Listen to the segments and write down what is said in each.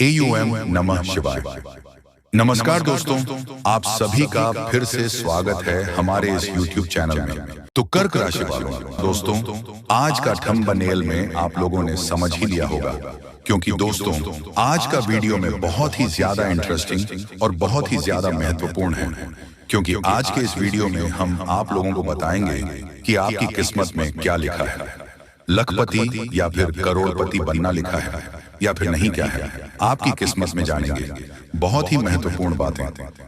AUM नमः शिवाय। नमस्कार दोस्तों, आप सभी का फिर से स्वागत है हमारे इस YouTube चैनल में। तो कर्क राशि वालों दोस्तों, आज का थंबनेल में आप लोगों ने समझ ही लिया होगा, क्योंकि दोस्तों आज का वीडियो में बहुत ही ज्यादा इंटरेस्टिंग और बहुत ही ज्यादा महत्वपूर्ण है, क्योंकि आज के इस वीडियो में हम आप लोगों को बताएंगे कि आपकी किस्मत में क्या लिखा है। लखपति या फिर करोड़पति बनना लिखा है या फिर नहीं, क्या है आपकी किस्मत में जानेंगे। बहुत ही महत्वपूर्ण बातें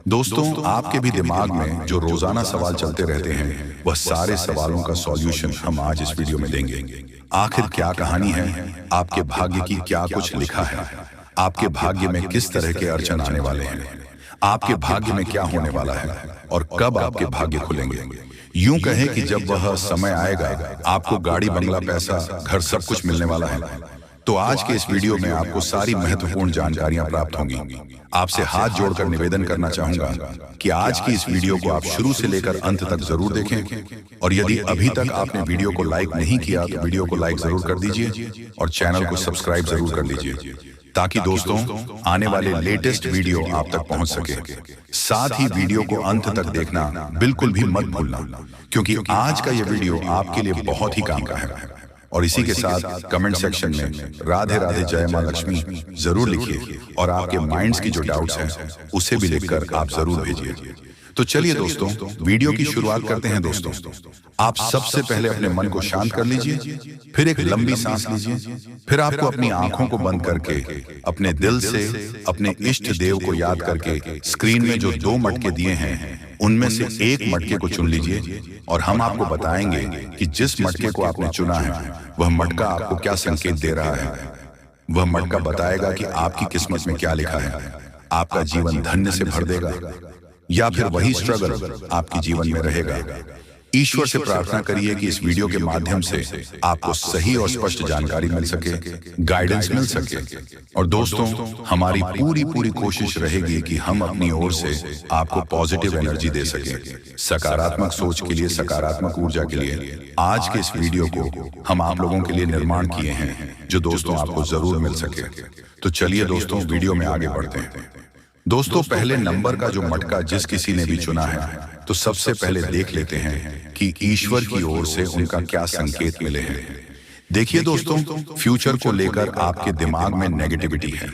दोस्तों, आपके भी दिमाग में जो रोजाना सवाल चलते रहते हैं, वह सारे सवालों का सॉल्यूशन हम आज इस वीडियो में देंगे। आखिर क्या कहानी है, आपके भाग्य की क्या कुछ लिखा है, आपके भाग्य में किस तरह के अड़चन आने वाले हैं, आपके भाग्य में क्या होने वाला है और कब आपके भाग्य खुलेंगे। यूं कहें कि जब वह समय आएगा आपको गाड़ी, बंगला, पैसा, घर सब कुछ मिलने वाला है। तो आज के इस वीडियो में आपको सारी महत्वपूर्ण जानकारियां प्राप्त होंगी। आपसे हाथ जोड़कर निवेदन करना चाहूंगा कि आज की इस वीडियो को आप शुरू से लेकर अंत तक जरूर देखें, और यदि अभी तक आपने वीडियो को लाइक नहीं किया तो वीडियो को लाइक जरूर कर दीजिए और चैनल को सब्सक्राइब जरूर कर लीजिए, ताकि दोस्तों आने वाले लेटेस्ट वीडियो आप तक पहुंच सके। साथ ही वीडियो को अंत तक देखना बिल्कुल भी मत भूलना, क्योंकि आज का यह वीडियो आपके लिए बहुत ही काम का है। और इसी के साथ कमेंट सेक्शन में राधे राधे जय मां लक्ष्मी जरूर लिखिए, और आपके माइंड्स की जो डाउट्स हैं उसे भी लिखकर आप जरूर भेजिए। तो चलिए दोस्तों, वीडियो की शुरुआत करते हैं। दोस्तों आप सबसे पहले अपने मन को शांत कर लीजिए, फिर एक लंबी सांस लीजिए, फिर आपको अपनी आंखों को बंद करके अपने दिल से अपने इष्ट देव को याद करके स्क्रीन में जो 2 मटके दिए हैं उनमें से एक मटके को चुन लीजिए, और हम आपको बताएंगे कि जिस मटके को आपने चुना है वह मटका आपको क्या संकेत दे रहा है। वह मटका बताएगा कि आपकी किस्मत में क्या लिखा है। आपका जीवन धन्य से भर देगा या फिर वही स्ट्रगल आपके जीवन में रहेगा। ईश्वर से प्रार्थना करिए कि इस वीडियो के माध्यम से आपको सही और स्पष्ट जानकारी मिल सके, गाइडेंस मिल सके। और दोस्तों हमारी पूरी कोशिश रहेगी कि हम अपनी ओर से आपको पॉजिटिव एनर्जी दे सके, सकारात्मक सोच के लिए, सकारात्मक ऊर्जा के लिए। आज के इस वीडियो को हम आप लोगों के लिए निर्माण किए हैं, जो दोस्तों आपको जरूर मिल सके। तो चलिए दोस्तों वीडियो में आगे बढ़ते हैं। दोस्तों पहले नंबर का जो मटका जिस किसी ने भी चुना है, तो सबसे पहले देख लेते हैं कि ईश्वर की ओर से उनका क्या संकेत मिले हैं। देखिए दोस्तों, फ्यूचर को लेकर आपके दिमाग में नेगेटिविटी है,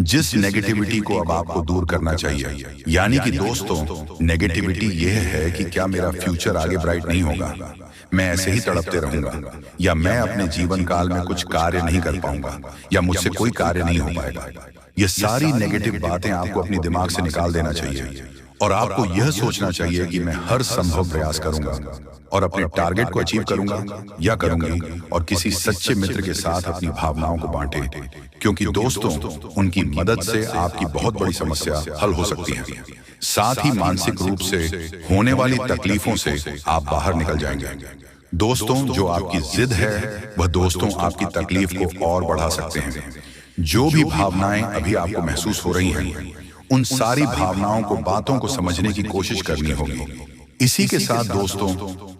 जिस नेगेटिविटी को अब आपको दूर करना चाहिए। यानी कि दोस्तों नेगेटिविटी यह है कि क्या मेरा फ्यूचर आगे ब्राइट नहीं होगा, मैं ऐसे ही तड़पते रहूंगा, या मैं अपने जीवन काल में कुछ कार्य नहीं कर पाऊंगा, या मुझसे कोई कार्य नहीं हो पाएगा। ये सारी नेगेटिव बातें आपको अपने दिमाग से निकाल देना चाहिए, और आपको यह सोचना चाहिए कि मैं हर संभव प्रयास करूंगा और अपने टारगेट को अचीव करूंगा या करूंगी, और किसी सच्चे मित्र के साथ अपनी भावनाओं को बांटे, क्योंकि दोस्तों उनकी मदद से आपकी बहुत बड़ी समस्या हल हो सकती है। साथ ही मानसिक रूप से होने वाली तकलीफों से आप बाहर निकल जाएंगे। दोस्तों जो आपकी जिद है वह दोस्तों आपकी तकलीफ को और बढ़ा सकते हैं। जो भी भावनाएं अभी आपको महसूस हो रही हैं, उन सारी भावनाओं को, बातों को समझने की कोशिश करनी होगी। इसी के साथ दोस्तों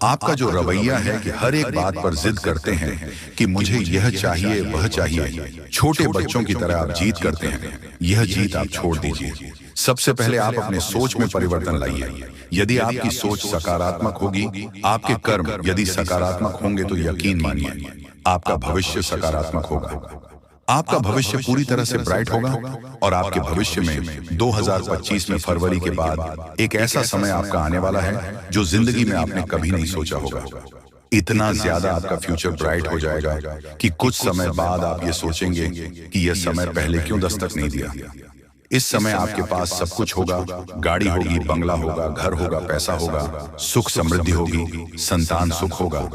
आपका जो रवैया है कि हर एक बात पर जिद करते हैं कि मुझे यह चाहिए वह चाहिए, छोटे बच्चों की तरह आप जीत करते हैं, यह जीत आप छोड़ दीजिए। सबसे पहले आप अपने सोच में परिवर्तन लाइए। यदि आपकी सोच सकारात्मक होगी, आपके कर्म यदि सकारात्मक होंगे, तो यकीन मानिए आपका भविष्य सकारात्मक होगा। आपका भविष्य पूरी तरह से ब्राइट होगा, और आपके भविष्य में 2025 में फरवरी के बाद एक ऐसा समय आपका आने वाला है जो जिंदगी में आपने कभी नहीं सोचा होगा। इतना ज्यादा आपका फ्यूचर ब्राइट हो जाएगा कि कुछ समय बाद आप ये सोचेंगे कि यह समय पहले क्यों दस्तक नहीं दिया। इस समय आपके पास सब कुछ होगा, गाड़ी होगी, बंगला होगा, घर होगा, पैसा होगा, सुख समृद्धि होगी, संतान सुख होगा।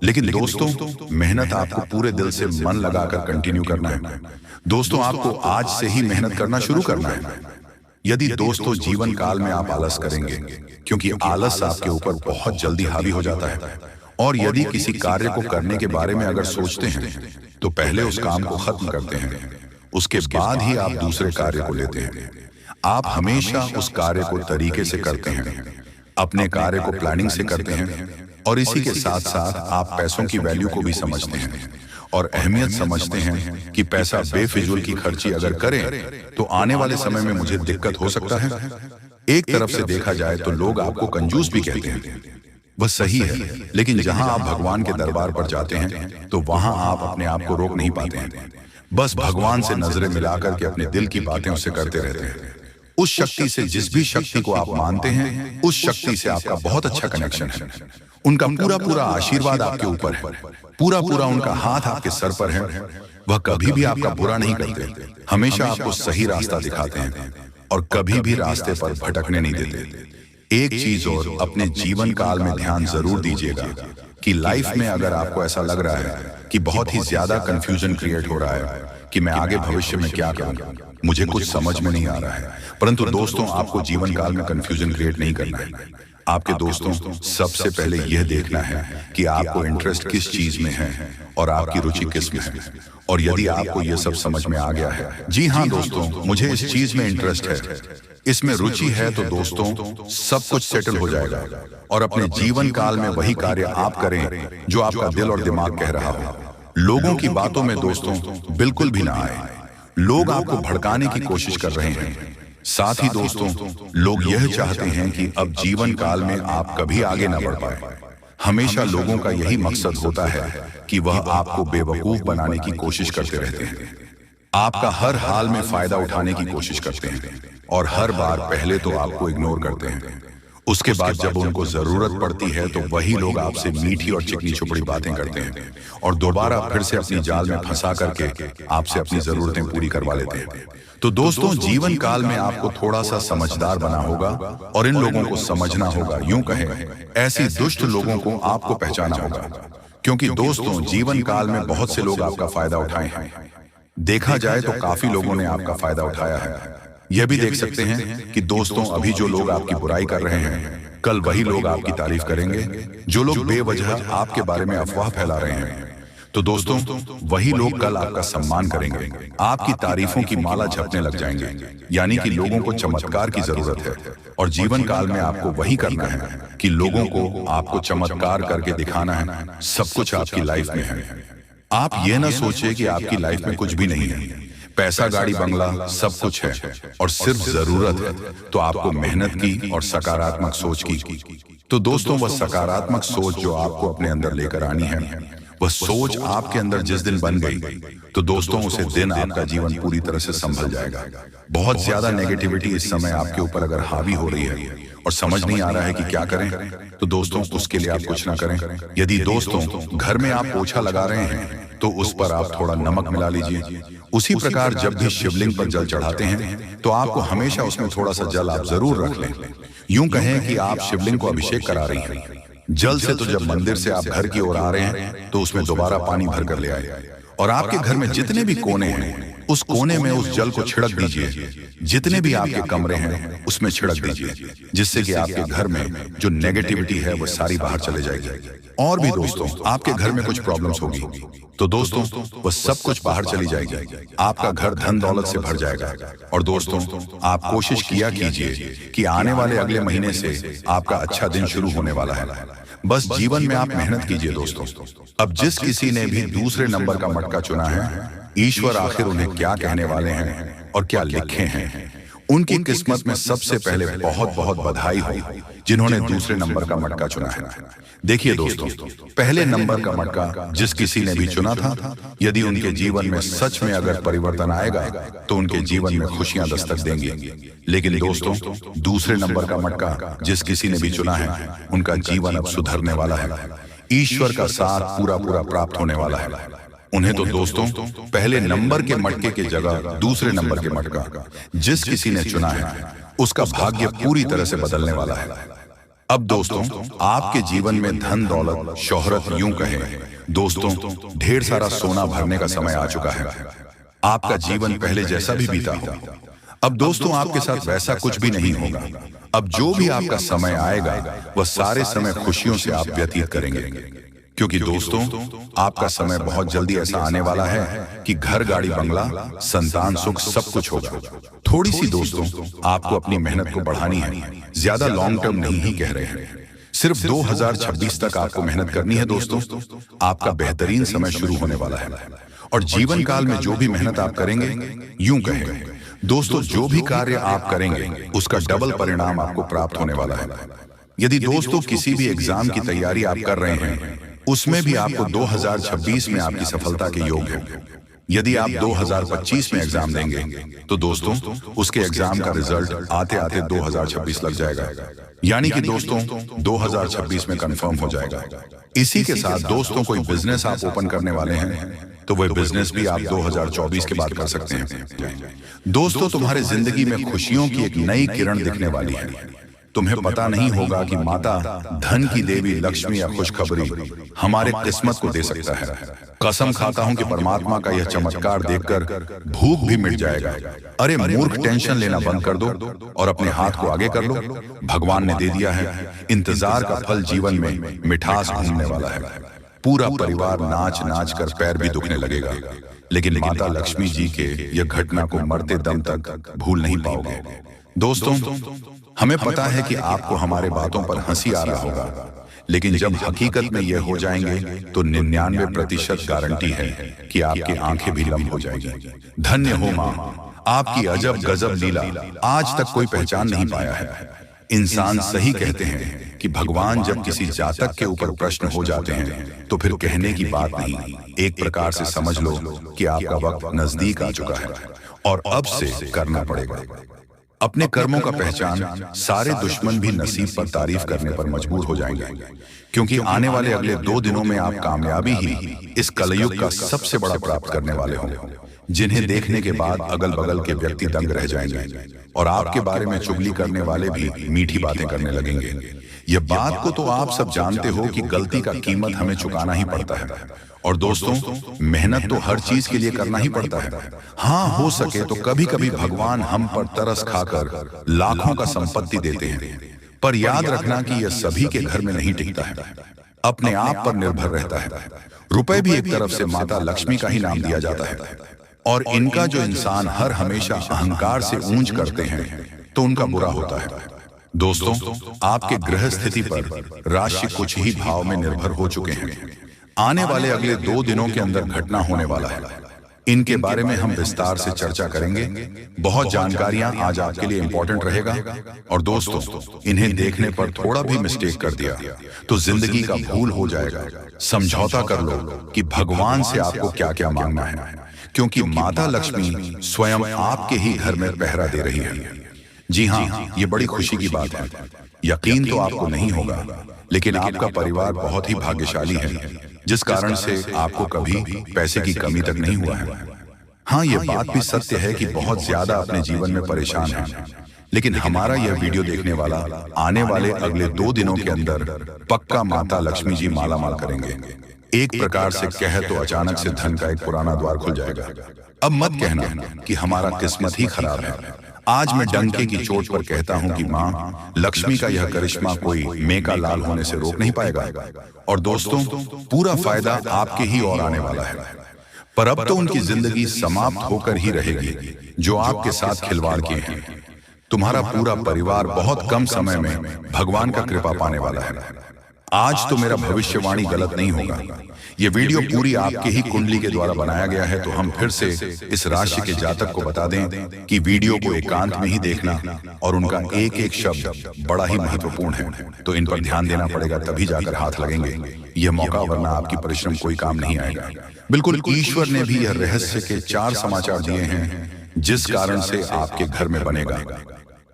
लेकिन दोस्तों मेहनत आपको पूरे दिल से मन लगाकर कंटिन्यू करना है। दोस्तों आपको आज से ही मेहनत करना शुरू करना है। यदि दोस्तों जीवन काल में आप आलस करेंगे, क्योंकि आलस आपके ऊपर बहुत जल्दी हावी हो जाता है, और यदि किसी कार्य को करने के बारे में अगर सोचते हैं तो पहले उस काम को खत्म करते हैं, उसके बाद ही आप दूसरे कार्य को लेते हैं। आप हमेशा उस कार्य को तरीके से करते हैं, अपने कार्य को प्लानिंग से करते हैं, और इसी के साथ साथ आप पैसों की वैल्यू को भी समझते हैं, और अहमियत समझते हैं कि पैसा बेफिजूल की खर्ची अगर करें तो आने वाले समय में मुझे दिक्कत हो सकता है। एक तरफ से देखा जाए तो लोग आपको कंजूस भी कहते हैं, वह सही है, लेकिन जहां आप भगवान के दरबार पर जाते हैं तो वहां आप अपने आप को रोक नहीं पाते हैं। बस भगवान से नजरें मिलाकर के अपने दिल की बातें उससे करते रहते हैं। उस शक्ति से, जिस भी शक्ति को आप मानते हैं, उस शक्ति से आपका बहुत अच्छा कनेक्शन है। उनका पूरा पूरा आशीर्वाद आपके ऊपर है, पूरा पूरा उनका हाथ आपके सर पर है। वह कभी भी आपका बुरा नहीं करते, हमेशा आपको सही रास्ता दिखाते हैं और कभी भी रास्ते पर भटकने नहीं देते। एक चीज और अपने जीवन काल में ध्यान जरूर दीजिएगा कि लाइफ में अगर आपको ऐसा लग रहा है कि बहुत ही ज्यादा कंफ्यूजन क्रिएट हो रहा है कि मैं आगे भविष्य में क्या करूं, मुझे कुछ समझ में नहीं आ रहा है, परंतु दोस्तों आपको जीवन काल में कंफ्यूजन क्रिएट नहीं करना है। आपके दोस्तों सबसे पहले यह देखना है कि आपको इंटरेस्ट किस चीज में है और आपकी रुचि किस में है। और यदि आपको यह सब समझ में आ गया है, जी हाँ दोस्तों मुझे इस चीज में इंटरेस्ट है, इसमें रुचि है, तो दोस्तों सब कुछ सेटल हो जाएगा और अपने जीवन काल में वही कार्य आप करें जो आपका दिल और दिमाग कह रहा हो। लोगों की बातों में दोस्तों बिल्कुल भी ना आए। लोग आपको भड़काने की कोशिश कर रहे हैं। साथ ही दोस्तों लोग यह चाहते हैं कि अब जीवन काल में आप कभी आगे ना बढ़ पाए। हमेशा लोगों का यही मकसद होता है कि वह आपको बेवकूफ बनाने की कोशिश करते रहते हैं, आपका हर हाल में फायदा उठाने की कोशिश करते हैं और हर बार पहले तो आपको इग्नोर करते हैं। उसके बाद जब उनको जरूरत पड़ती है तो वही लोग आपसे मीठी और चिकनी चुपड़ी बातें करते हैं और दोबारा फिर से अपनी जाल में फंसा करके आपसे अपनी जरूरतें पूरी करवा लेते हैं। तो दोस्तों जीवन काल में आपको थोड़ा सा समझदार बना होगा और इन लोगों को समझना होगा, यूं कहें ऐसे दुष्ट लोगों को आपको पहचाना होगा, क्योंकि दोस्तों जीवन काल में बहुत से लोग आपका फायदा उठाए हैं। देखा जाए तो काफी लोगों ने आपका फायदा उठाया है। यह भी देख सकते हैं कि दोस्तों अभी जो लोग आपकी बुराई कर रहे हैं, कल वही लोग आपकी तारीफ करेंगे। जो लोग बेवजह आपके बारे में अफवाह फैला रहे हैं, तो दोस्तों वही लोग कल आपका सम्मान करेंगे, आपकी तारीफों की माला जपने लग जाएंगे। यानी कि लोगों को चमत्कार की जरूरत है और जीवन काल में आपको वही करना है कि लोगों को आपको चमत्कार करके दिखाना है। सब कुछ आपकी लाइफ में है। आप ये ना सोचिए कि आपकी लाइफ में कुछ भी नहीं है, पैसा गाड़ी बंगला सब कुछ है और सिर्फ जरूरत है तो आपको मेहनत की और सकारात्मक सोच की। तो दोस्तों वह सकारात्मक सोच जो आपको अपने अंदर लेकर आनी है, वह सोच आपके अंदर जिस दिन बन गई तो दोस्तों उसे दिन आपका जीवन पूरी तरह से संभल जाएगा। बहुत ज्यादा नेगेटिविटी इस समय आपके ऊपर अगर हावी हो रही है और समझ नहीं आ रहा है कि क्या करें, तो दोस्तों उसके लिए आप कुछ ना करें। यदि दोस्तों घर में आप पोछा लगा रहे हैं तो उस पर आप थोड़ा नमक मिला लीजिए। उसी प्रकार जब भी शिवलिंग पर जल चढ़ाते हैं तो आपको हमेशा उसमें थोड़ा सा जल आप जरूर रख लें। यूं कहें कि आप शिवलिंग को अभिषेक करा रही हैं। जल से तो जब मंदिर से आप घर की ओर आ रहे हैं तो उसमें दोबारा पानी भर कर ले आए और आपके घर में जितने भी कोने हैं उस कोने में उस जल को छिड़क दीजिए। जितने भी आपके कमरे हैं उसमें छिड़क दीजिए, जिससे कि आपके घर में जो नेगेटिविटी है वो सारी बाहर चले जाएगी। और भी दोस्तों आपके घर में कुछ प्रॉब्लम्स होगी तो दोस्तों वो सब कुछ बाहर चली जाएगी। आपका घर धन दौलत से भर जाएगा। और दोस्तों आप कोशिश किया कीजिए कि आने वाले अगले महीने से आपका अच्छा दिन शुरू होने वाला है। बस जीवन में आप मेहनत कीजिए दोस्तों। अब जिस किसी ने भी दूसरे नंबर का मटका चुना है, ईश्वर आखिर उन्हें क्या कहने वाले हैं और क्या लिखे हैं। उनकी किस्मत में सबसे पहले बहुत बहुत बधाई हो जिन्होंने दूसरे नंबर का मटका चुना है। देखिए दोस्तों पहले नंबर का मटका जिस किसी ने भी चुना था, यदि उनके जीवन में सच में अगर परिवर्तन आएगा तो उनके जीवन में खुशियां दस्तक देंगी। लेकिन दोस्तों दूसरे नंबर का मटका जिस किसी ने भी चुना है, उनका जीवन अब सुधरने वाला है। ईश्वर का साथ पूरा पूरा प्राप्त होने वाला है उन्हें। तो दोस्तों पहले नंबर के मटके की जगह दूसरे नंबर के मटका जिस किसी ने चुना है, उसका भाग्य पूरी तरह से बदलने वाला है। अब दोस्तों आपके जीवन में धन दौलत शोहरत यूं कहें दोस्तों ढेर सारा सोना भरने का समय आ चुका है। आपका जीवन पहले जैसा भी बीता हो, अब दोस्तों आपके साथ वैसा कुछ भी नहीं होगा। अब जो भी आपका समय आएगा वह सारे समय खुशियों से आप व्यतीत करेंगे, क्योंकि दोस्तों आपका समय बहुत जल्दी ऐसा आने वाला है कि घर गाड़ी बंगला संतान सुख सब कुछ होगा। थोड़ी सी दोस्तों आपको अपनी मेहनत को बढ़ानी है, ज्यादा लॉन्ग टर्म नहीं ही कह रहे हैं। सिर्फ 2026 तक आपको मेहनत करनी है दोस्तों। आपका बेहतरीन समय शुरू होने वाला है और जीवन काल में जो भी मेहनत आप करेंगे, यूं कहें दोस्तों, जो भी कार्य आप करेंगे उसका डबल परिणाम आपको प्राप्त होने वाला है। यदि दोस्तों किसी भी एग्जाम की तैयारी आप कर रहे हैं, उसमें भी आपको 2026 में आपकी सफलता के योग है। यदि आप 2025 में एग्जाम देंगे तो दोस्तों उसके एग्जाम का रिजल्ट आते आते 2026 लग जाएगा, यानी कि दोस्तों 2026 में कंफर्म हो जाएगा। इसी के साथ दोस्तों कोई बिजनेस आप ओपन करने वाले हैं तो वह बिजनेस भी आप 2024 के बाद कर सकते हैं। दोस्तों तुम्हारे जिंदगी में खुशियों की एक नई किरण दिखने वाली है। तुम्हें पता नहीं होगा कि माता धन की देवी लक्ष्मी या खुशखबरी हमारे किस्मत को दे सकता है। कसम खाता हूं कि परमात्मा का यह चमत्कार देखकर भूख भी मिट जाएगा। अरे मूर्ख, टेंशन लेना बंद कर दो और अपने हाथ को आगे कर लो। भगवान ने दे दिया है, इंतजार का फल जीवन में मिठास घूमने वाला है। पूरा परिवार नाच नाच कर पैर भी दुखने लगेगा, लेकिन माता लक्ष्मी जी के यह घटना को मरते दम तक भूल नहीं पाओगे। दोस्तों हमें पता है कि आपको हमारे बातों पर हंसी आ रहा होगा, लेकिन जब हकीकत में यह हो जाएंगे तो 99% गारंटी है कि आपकी आंखें भी लंब हो जाएगी। धन्य हो मां, आपकी अजब गजब लीला आज तक कोई पहचान नहीं पाया है। इंसान सही कहते हैं कि भगवान जब किसी जातक के ऊपर प्रश्न हो जाते हैं तो फिर कहने की बात नहीं, एक प्रकार से समझ लो कि आपका वक्त नजदीक आ चुका है और अब से करना पड़ेगा। अपने कर्मों का पहचान सारे दुश्मन भी नसीब पर तारीफ करने पर मजबूर हो जाएंगे, क्योंकि आने वाले अगले 2 दिनों में आप कामयाबी ही इस कलयुग का सबसे बड़ा प्राप्त करने वाले हों, जिन्हें देखने के बाद अगल बगल के व्यक्ति दंग रह जाएंगे और आपके बारे में चुगली करने वाले भी मीठी बातें करने लगेंगे। यह बात को तो आप सब जानते हो कि गलती का कीमत हमें चुकाना ही पड़ता है। और दोस्तों मेहनत तो हर चीज के लिए करना ही पड़ता है। हाँ, हो सके तो कभी कभी भगवान हम पर तरस खाकर लाखों का संपत्ति देते हैं, पर याद रखना कि यह सभी के घर में नहीं टिकता है, अपने आप पर निर्भर रहता है। रुपए भी एक तरफ से माता लक्ष्मी का ही नाम दिया जाता है, और इनका जो इंसान हर हमेशा अहंकार से ऊंच करते हैं तो उनका बुरा होता है। दोस्तों आपके ग्रह स्थिति पर राशि कुछ ही भाव में निर्भर हो चुके हैं। आने वाले अगले 2 दिनों के अंदर घटना होने वाला है, इनके बारे में हम विस्तार से चर्चा करेंगे। बहुत जानकारियां आज आपके लिए इंपॉर्टेंट रहेगा। और दोस्तों इन्हें देखने पर थोड़ा भी मिस्टेक कर दिया तो जिंदगी का भूल हो जाएगा। समझौता कर लो कि भगवान से आपको क्या क्या मांगना है, क्योंकि माता लक्ष्मी स्वयं आपके ही घर में पहरा दे रही है। जी हाँ, ये बड़ी खुशी की बात है। यकीन तो आपको नहीं होगा, लेकिन आपका परिवार बहुत ही भाग्यशाली है, जिस कारण से आपको कभी पैसे की कमी तक नहीं हुआ है। हाँ, ये बात भी सत्य है कि बहुत ज्यादा अपने जीवन में परेशान हैं, लेकिन हमारा यह वीडियो देखने वाला आने वाले अगले 2 दिनों के अंदर पक्का माता लक्ष्मी जी माला माल करेंगे। एक प्रकार से कहे तो अचानक से धन का एक पुराना द्वार खुल जाएगा। अब मत कहना कि हमारा किस्मत ही खराब है। आज मैं डंके की चोट पर कहता हूं कि मां लक्ष्मी का यह करिश्मा कोई मेका लाल होने से रोक नहीं पाएगा। और दोस्तों पूरा फायदा आपके ही ओर आने वाला है, पर अब तो उनकी जिंदगी समाप्त होकर ही रहेगी जो आपके साथ खिलवाड़ किए हैं। तुम्हारा पूरा परिवार बहुत कम समय में भगवान का कृपा पाने वाला है। आज तो मेरा भविष्यवाणी गलत नहीं होगा। यह वीडियो पूरी आपके ही कुंडली के द्वारा बनाया गया है, तो हम फिर से इस राशि के जातक को बता दें कि वीडियो को एकांत में ही देखना और उनका एक एक शब्द बड़ा ही महत्वपूर्ण है, तो इन पर ध्यान देना पड़ेगा, तभी जाकर हाथ लगेंगे यह मौका, वरना आपकी परिश्रम कोई काम नहीं आएगा। बिल्कुल ईश्वर ने भी यह रहस्य के 4 समाचार दिए हैं, जिस कारण से आपके घर में बनेगा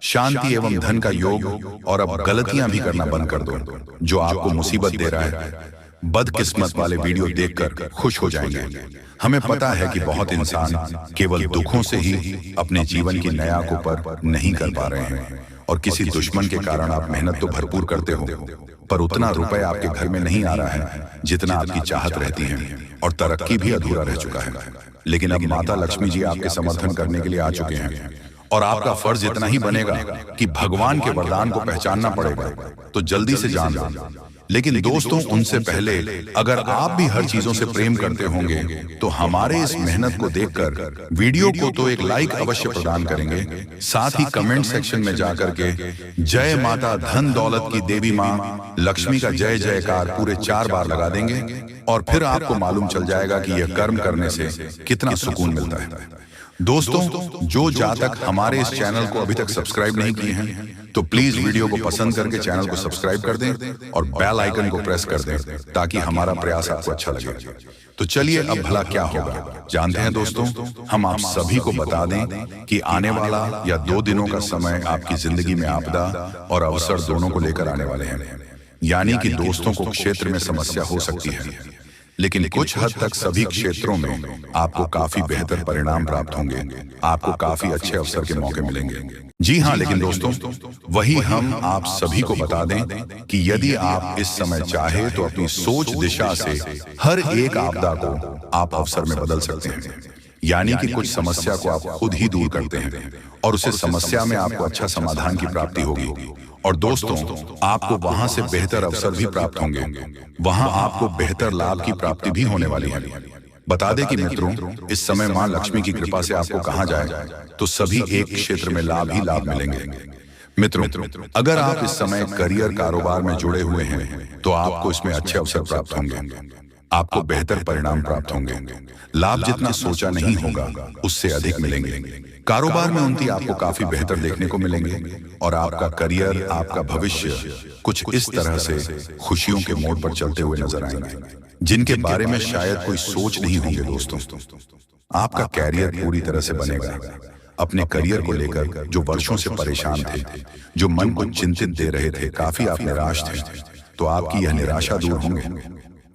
शांति एवं धन का योग। और अब गलतियां भी करना बंद कर दो जो आपको मुसीबत दे रहा है। बदकिस्मत वाले वीडियो देखकर खुश हो जाएंगे। हमें पता है कि बहुत इंसान केवल दुखों से ही अपने जीवन की नया को पर नहीं कर पा रहे हैं, और किसी दुश्मन के कारण आप मेहनत तो भरपूर करते हो, पर उतना रुपए आपके घर में नहीं आ रहा है जितना आपकी चाहत रहती है, और तरक्की भी अधूरा रह चुका है। लेकिन अब माता लक्ष्मी जी आपके समर्थन करने के लिए आ चुके हैं, और आपका फर्ज इतना ही बनेगा कि भगवान के वरदान को पहचानना पड़ेगा। तो जल्दी से जान लो लेकिन दोस्तों उनसे पहले अगर आप भी हर चीजों से प्रेम करते होंगे तो हमारे इस मेहनत को देखकर वीडियो को तो एक लाइक अवश्य प्रदान करेंगे, साथ ही कमेंट सेक्शन में जाकर के जय माता धन दौलत की देवी माँ लक्ष्मी का जय जयकार पूरे 4 बार लगा देंगे और फिर आपको मालूम चल जाएगा कि यह कर्म करने से कितना सुकून मिलता है। दोस्तों जो जातक हमारे इस चैनल को अभी तक सब्सक्राइब नहीं किए हैं तो प्लीज वीडियो को पसंद करके चैनल को सब्सक्राइब कर दें और बेल आइकन को प्रेस कर दें ताकि हमारा प्रयास आपको अच्छा लगे। तो चलिए अब भला क्या होगा जानते हैं दोस्तों। हम आप सभी को बता दें कि आने वाला या 2 दिनों का समय आपकी जिंदगी में आपदा और अवसर दोनों को लेकर आने वाले हैं। यानी कि दोस्तों को क्षेत्र में समस्या हो सकती है, लेकिन कुछ हद तक सभी क्षेत्रों में आपको काफी बेहतर परिणाम प्राप्त होंगे, आपको काफी अच्छे अवसर के मौके मिलेंगे। जी हाँ, लेकिन दोस्तों वही हम आप सभी को बता दें कि यदि आप इस समय चाहे तो अपनी सोच दिशा से हर एक आपदा को आप अवसर में बदल सकते हैं। यानी कि कुछ समस्या को आप खुद ही दूर करते हैं और उसे समस्या में आपको अच्छा समाधान की प्राप्ति होगी और दोस्तों आपको वहां से बेहतर अवसर भी प्राप्त होंगे, वहां आपको बेहतर लाभ की प्राप्ति भी होने वाली है। बता दें कि मित्रों इस समय मां लक्ष्मी की कृपा से आपको कहा जाए तो सभी एक क्षेत्र में लाभ ही लाभ मिलेंगे। मित्रों अगर आप इस समय करियर कारोबार में जुड़े हुए हैं तो आपको इसमें अच्छे अवसर प्राप्त होंगे, आपको बेहतर परिणाम प्राप्त होंगे, लाभ जितना सोचा नहीं होगा उससे अधिक मिलेंगे। कारोबार में उन्नति आपको काफी बेहतर देखने को मिलेंगे और आपका करियर, आपका भविष्य कुछ इस तरह से खुशियों के मोड़ पर चलते हुए नजर आएंगे जिनके बारे में शायद कोई सोच नहीं होंगे। दोस्तों आपका कैरियर पूरी तरह से बनेगा। अपने करियर को लेकर जो वर्षों से परेशान थे, जो मन को चिंतित दे रहे थे, काफी आप निराश थे, तो आपकी यह निराशा दूर होंगे,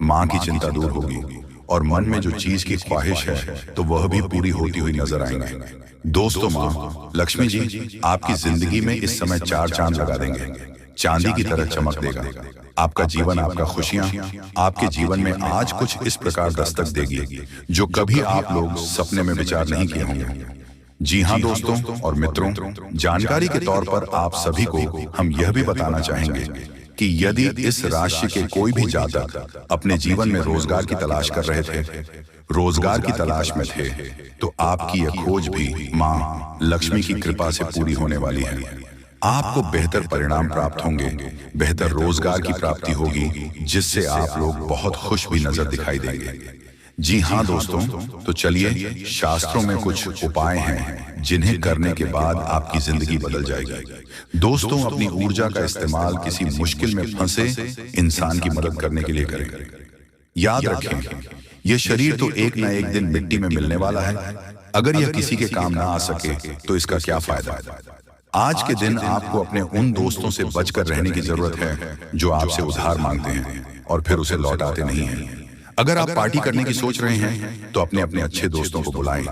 मां की चिंता दूर होगी और मन में जो चीज की ख्वाहिश है तो वह भी पूरी होती हुई नजर आएंगे। दोस्तों मां लक्ष्मी जी आपकी जिंदगी में इस समय 4 चांद लगा देंगे, चांदी की तरह चमक देगा। आपका जीवन, आपका खुशियां आपके जीवन में आज कुछ इस प्रकार दस्तक देगी जो कभी आप लोग सपने में विचार नहीं किए होंगे। जी हाँ दोस्तों और मित्रों, जानकारी के तौर पर आप सभी को हम यह भी बताना चाहेंगे कि यदि इस राशि के कोई भी जातक अपने जीवन में रोजगार की तलाश कर रहे थे, रोजगार की तलाश में थे, तो आपकी यह खोज भी मां लक्ष्मी की कृपा से पूरी होने वाली है। आपको बेहतर परिणाम प्राप्त होंगे, बेहतर रोजगार की प्राप्ति होगी जिससे आप लोग बहुत खुश भी नजर दिखाई देंगे। जी हाँ दोस्तों, तो चलिए शास्त्रों में कुछ उपाय हैं जिन्हें करने के बाद आपकी जिंदगी बदल जाएगी। दोस्तों अपनी ऊर्जा का इस्तेमाल किसी मुश्किल में फंसे इंसान की मदद करने के लिए करें। याद रखें यह शरीर तो एक न एक दिन मिट्टी में मिलने वाला है। अगर यह किसी के काम ना आ सके तो इसका क्या फायदा। आज के दिन आपको अपने उन दोस्तों से बचकर रहने की जरूरत है जो आपसे उधार मांगते हैं और फिर उसे लौटाते नहीं हैं। अगर आप पार्टी करने की सोच रहे हैं तो अपने अपने अच्छे दोस्तों को बुलाएं।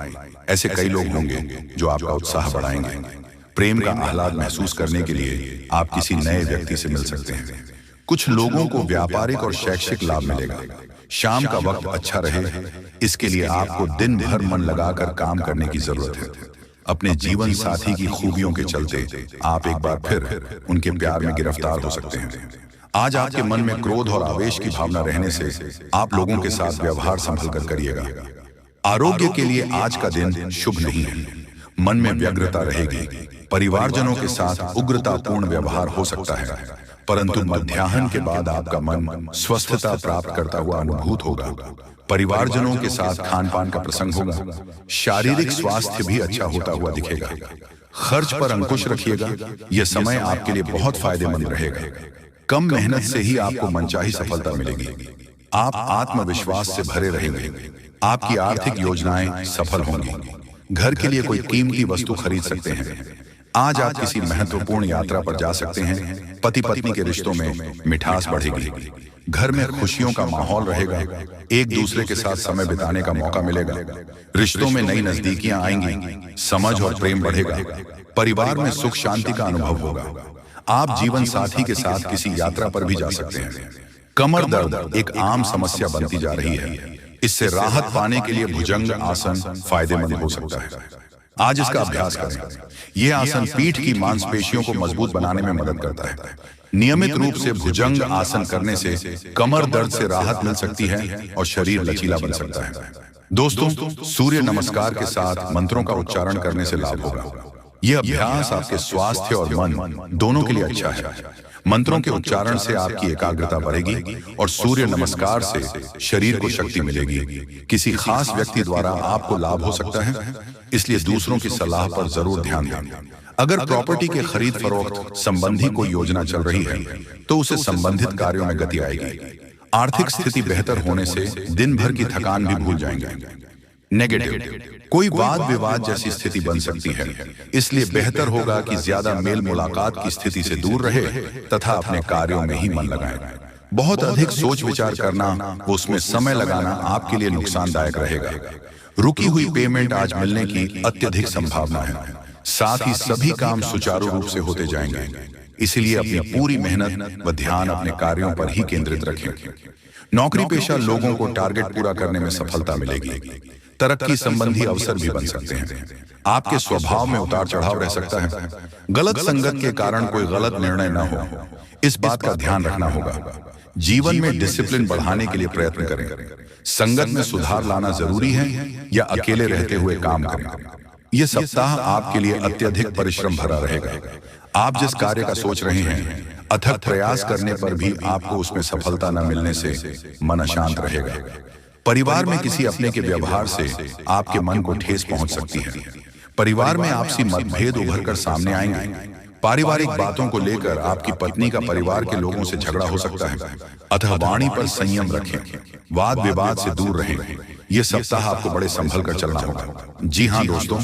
ऐसे कई लोग होंगे जो आपका उत्साह बढ़ाएंगे। प्रेम का आह्लाद महसूस करने के लिए आप किसी नए व्यक्ति से मिल सकते हैं। कुछ लोगों को व्यापारिक और शैक्षिक लाभ मिलेगा। शाम का वक्त अच्छा रहे इसके लिए आपको दिन भर मन लगाकर काम करने की जरूरत है। अपने जीवन साथी की खूबियों के चलते आप एक बार फिर उनके प्यार में गिरफ्तार हो सकते हैं। आज आपके मन में क्रोध और आवेश की भावना रहने से आप लोगों के साथ व्यवहार संभल कर करिएगा। आरोग्य के लिए आज का दिन शुभ नहीं है। मन में व्यग्रता रहेगी। परिवारजनों के साथ उग्रतापूर्ण व्यवहार हो सकता है, परंतु मध्याह्न के बाद आपका मन स्वस्थता प्राप्त करता हुआ अनुभूत होगा। परिवारजनों के साथ खान पान का प्रसंग होगा। शारीरिक स्वास्थ्य भी अच्छा होता हुआ दिखेगा। खर्च पर अंकुश रखिएगा। यह समय आपके लिए बहुत फायदेमंद रहेगा। कम मेहनत से ही आपको मनचाही सफलता मिलेगी। आप आत्मविश्वास से भरे रहेंगे। आपकी आर्थिक योजनाएं सफल होंगी। घर के लिए कोई कीमती वस्तु खरीद सकते हैं। आज आप किसी महत्वपूर्ण यात्रा पर जा सकते हैं। पति पत्नी के रिश्तों में मिठास बढ़ेगी। घर में खुशियों का माहौल रहेगा। एक दूसरे के साथ समय बिताने का मौका मिलेगा। रिश्तों में नई नजदीकियां आएंगी। समझ और प्रेम बढ़ेगा। परिवार में सुख शांति का अनुभव होगा। आप जीवन साथी के साथ किसी यात्रा पर भी जा सकते हैं। कमर दर्द एक आम समस्या बनती जा रही है। इससे राहत पाने के लिए भुजंग आसन फायदेमंद हो सकता है। आज इसका अभ्यास करें। यह आसन पीठ की मांसपेशियों को मजबूत बनाने में मदद करता है। नियमित रूप से भुजंग आसन करने से कमर दर्द से राहत मिल सकती है और शरीर लचीला बन सकता है। दोस्तों, सूर्य नमस्कार के साथ मंत्रों का उच्चारण करने से लाभ होगा। यह अभ्यास आपके स्वास्थ्य और मन दोनों के लिए अच्छा है। मंत्रों के उच्चारण से आपकी एकाग्रता बढ़ेगी और सूर्य नमस्कार से शरीर को शक्ति मिलेगी। किसी खास व्यक्ति द्वारा आपको लाभ हो सकता है, इसलिए दूसरों की सलाह पर जरूर ध्यान दें। अगर प्रॉपर्टी के खरीद फरोख्त संबंधी कोई योजना चल रही है तो उसे संबंधित कार्यों में गति आएगी। आर्थिक स्थिति बेहतर होने से दिन भर की थकान भी भूल जाएंगे। नेगेटिव, कोई वाद विवाद जैसी स्थिति बन सकती है, इसलिए बेहतर होगा कि ज्यादा मेल मुलाकात की स्थिति से दूर रहे तथा अपने कार्यों में ही मन लगाएं। बहुत अधिक सोच विचार करना, उसमें समय लगाना आपके लिए नुकसानदायक रहेगा। रुकी हुई पेमेंट आज मिलने की अत्यधिक संभावना है। साथ ही सभी काम सुचारू रूप से होते जाएंगे, इसलिए अपनी पूरी मेहनत व ध्यान अपने कार्यों पर ही केंद्रित रखें। नौकरी पेशा लोगों को टारगेट पूरा करने में सफलता मिलेगी। तरक्की संबंधी अवसर भी बन सकते हैं। आपके स्वभाव में उतार चढ़ाव रह सकता है। गलत संगत के कारण कोई गलत निर्णय न हो, इस बात का ध्यान रखना होगा। जीवन में डिसिप्लिन बढ़ाने के लिए प्रयत्न करें। संगत में सुधार लाना जरूरी है या अकेले रहते हुए काम करें। यह सप्ताह आपके लिए अत्यधिक परिश्रम भरा रहेगा। आप जिस कार्य का सोच रहे हैं, अथक प्रयास करने पर भी आपको उसमें सफलता न मिलने से मन अशांत रहेगा। परिवार में किसी अपने के व्यवहार से आपके मन को ठेस पहुंच सकती है। परिवार में आपसी मतभेद उभर कर सामने आएंगे। पारिवारिक बातों को लेकर आपकी पत्नी का परिवार के लोगों से झगड़ा हो सकता है, अतः वाणी पर संयम रखें। वाद विवाद से दूर रहें। यह सप्ताह आपको बड़े संभल कर चलना होगा। जी हाँ दोस्तों,